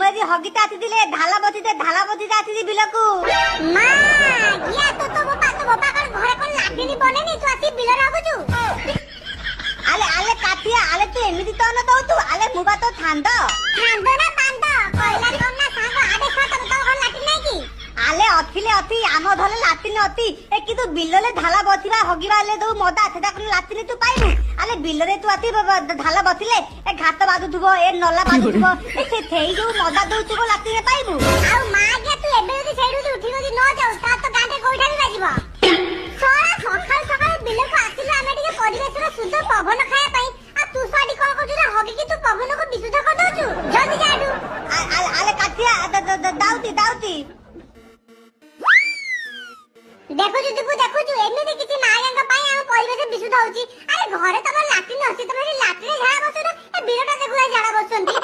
ଆଜି ହଗିତା ଆସିଥିଲେ ଢାଲା ବସିତେ ଆସିଛି ବିଲକୁ। ମା ଗିଆ ତ ବୋପା କଣ ଘରେ କଣ ଲାଟିନି ବନେନି ତୁ ଆସି ବିଲରେ ହଗୁଛୁ। ଆଲେ ଆଲେ କାଠିଆ ଆଲେ ତୁ ଏମିତି ତ ନ ଦଉଛୁ ଆଲେ ମୁଁ ବା ତ ଥାନ୍ଦ ନା ବାନ୍ଦ କହିଲା କଣ ନା ସାଙ୍ଗ ଆଡେ ଖା ତମ ଘର ଲାଟିନି ନାହିଁ କି? ଆଲେ ଅଥିଲେ ଅତି ଆମ ଧଲେ ଲାଟିନି ଅତି ଏ କିନ୍ତୁ ବିଲରେ ଢାଲା ବସିବା ହଗିବା ହେଲେ ଦଉ ମଦା ସେଟା କଣ ଲାଟିନି ତୁ ପାଇବୁ? ଆଲେ ବିଲରେ ତୁ ଅତି ଢାଲା ବସିଲେ ଏ ଘାତ ବାଜୁଥିବ ଏ ନଲା ବାଜୁଥିବ ଏ ସେଇ ଯୋଉ ମଦା ଦଉଥିବ ଲାଟିନି ପାଇବୁ। ଆଉ ମା ଗିଆ ତୁ ଏବେ ଯଦି ସେଇଠୁ ଉଠି ଯଦି ନ ଯାଉ ତା ତ ଗାଁରେ କୋଇଠା ବି ବାଜିବ। ସକାଳୁ ସକାଳୁ ବିଲକୁ ଆସିଲୁ ଆମେ ଟିକେ ପରିବେଶର ଶୁଦ୍ଧ ପବନ ଖାଇବା ପାଇଁ ଆଉ ତୁ ସାଡି କଣ କରୁଛୁ ନା ହଗିକି ତୁ ପବନକୁ ବିଶୁଦ୍ଧ କରିଦଉଛୁ। ଜଲ୍ଦି ଯାଆଠୁ। ଆଲେ କାଠିଆ ଦାଉତି ଦେଖୁଛୁ ଦୀପୁ ଦେଖୁଛୁ ଏମିତି କିଛି ମାୟାଙ୍କ ପାଇଁ ଆମ ପରିବେଶ ବିଶୁଦ୍ଧ ହଉଛି। ଆରେ ଘରେ ତମର ଲାଟିନ ଅଛି ତମେ ଲାଟିନରେ ଝାଡା ବସୁନ ଏ ବିଲଟା ଦେଖୁଛ ଝାଡା ବସୁଛନ୍ତି।